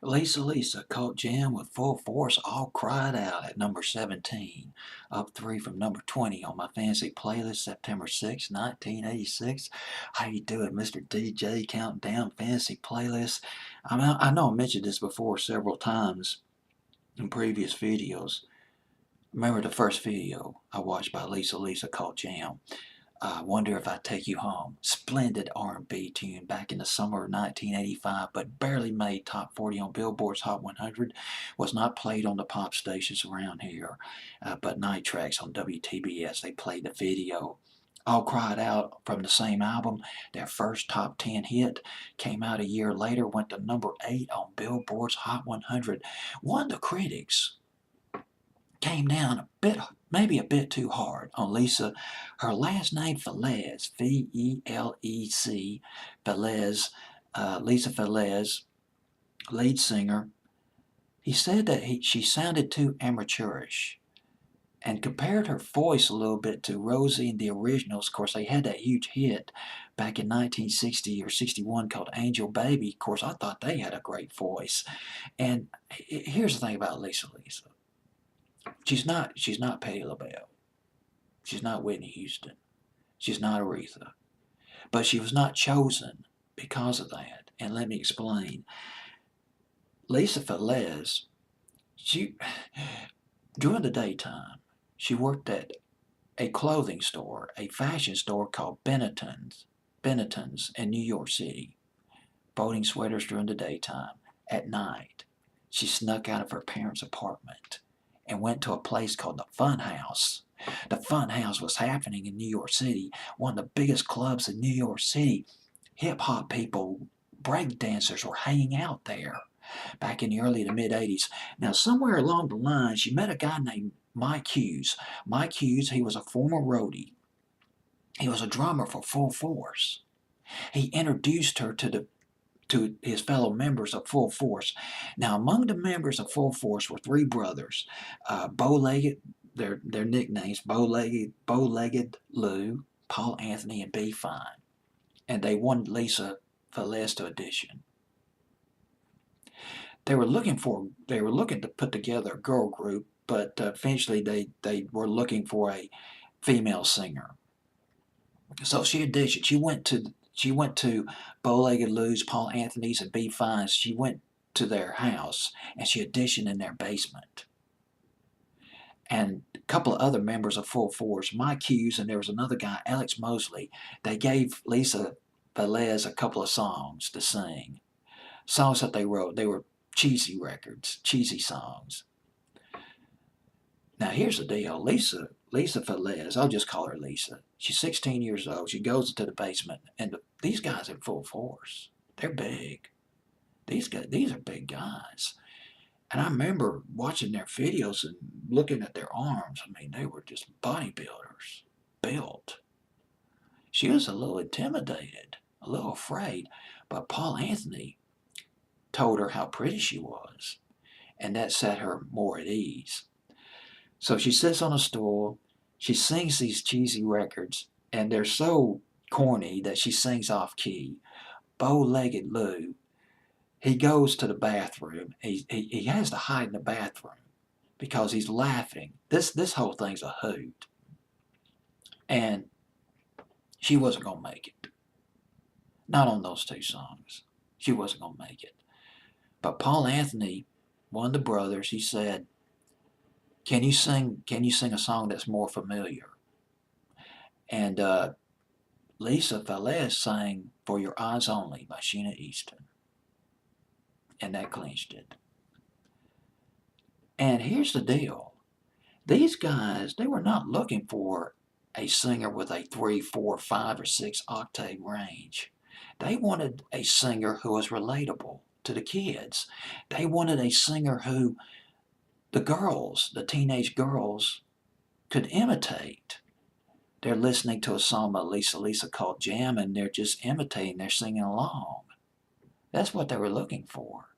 Lisa caught Jam with full force, all cried out at number 17, up 3 from number 20 on my fancy playlist September 6, 1986. How you doing, Mr. DJ? Counting down fancy playlist. I know I mentioned this before several times in previous videos. Remember the first video I watched by Lisa called Jam. Wonder If I'd Take You Home. Splendid R&B tune back in the summer of 1985, but barely made top 40 on Billboard's Hot 100. Was not played on the pop stations around here, but night tracks on WTBS. They played the video. All Cried Out from the same album, their first top 10 hit, came out a year later, went to number 8 on Billboard's Hot 100. Won the critics. Came down a bit, maybe a bit too hard on Lisa. Her last name, Velez, V-E-L-E-C, Velez, Lisa Velez, lead singer. He said that she sounded too amateurish and compared her voice a little bit to Rosie and the Originals. Of course, they had that huge hit back in 1960 or 61 called Angel Baby. Of course, I thought they had a great voice. And here's the thing about Lisa. She's not Patti LaBelle. She's not Whitney Houston. She's not Aretha. But she was not chosen because of that. And let me explain. Lisa Velez, she during the daytime, she worked at a clothing store, a fashion store called Benetton's in New York City. Boating sweaters during the daytime. At night, she snuck out of her parents' apartment and went to a place called the Fun House. The Fun House was happening in New York City, one of the biggest clubs in New York City. Hip hop people, break dancers were hanging out there back in the early to mid 80s. Now, somewhere along the line, she met a guy named Mike Hughes. Mike Hughes, he was a former roadie. He was a drummer for Full Force. He introduced her to his fellow members of Full Force. Now, among the members of Full Force were three brothers, bow-legged, their nicknames, bow-legged Lou, Paul Anthony, and B. Fine. And they wanted Lisa Velez to audition. They were looking to put together a girl group, but eventually they were looking for a female singer. So she auditioned. She went to Bow-Legged Lou's, Paul Anthony's, and B. Fine's. She went to their house and she auditioned in their basement. And a couple of other members of Full Force, Mike Hughes, and there was another guy, Alex Mosley. They gave Lisa Velez a couple of songs to sing. Songs that they wrote. They were cheesy records, cheesy songs. Now here's the deal. Lisa Velez, I'll just call her Lisa. She's 16 years old. She goes into the basement, and these guys in Full Force, they're big. These are big guys. And I remember watching their videos and looking at their arms. I mean, they were just bodybuilders, built. She was a little intimidated, a little afraid, but Paul Anthony told her how pretty she was, and that set her more at ease. So she sits on a stool, she sings these cheesy records, and they're so corny that she sings off key. Bow-legged Lou, he goes to the bathroom. He has to hide in the bathroom because he's laughing. This whole thing's a hoot. And she wasn't going to make it. Not on those two songs. She wasn't going to make it. But Paul Anthony, one of the brothers, he said, Can you sing a song that's more familiar? And Lisa Velez sang For Your Eyes Only by Sheena Easton. And that clinched it. And here's the deal. These guys, they were not looking for a singer with a 3, 4, 5, or 6 octave range. They wanted a singer who was relatable to the kids. They wanted a singer who the teenage girls, could imitate. They're listening to a song by Lisa called Jam, and they're just imitating, they're singing along. That's what they were looking for.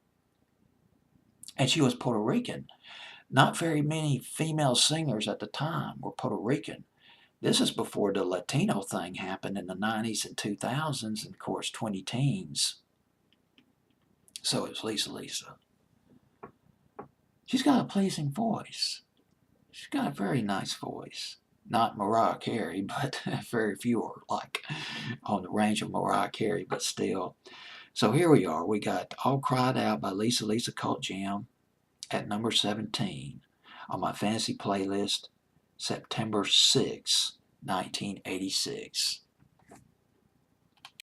And she was Puerto Rican. Not very many female singers at the time were Puerto Rican. This is before the Latino thing happened in the 90s and 2000s, and of course 20 teens. So it was Lisa. She's got a pleasing voice. She's got a very nice voice. Not Mariah Carey, but very few are like on the range of Mariah Carey, but still. So here we are. We got All Cried Out by Lisa Lisa Cult Jam at number 17 on my fantasy playlist, September 6, 1986.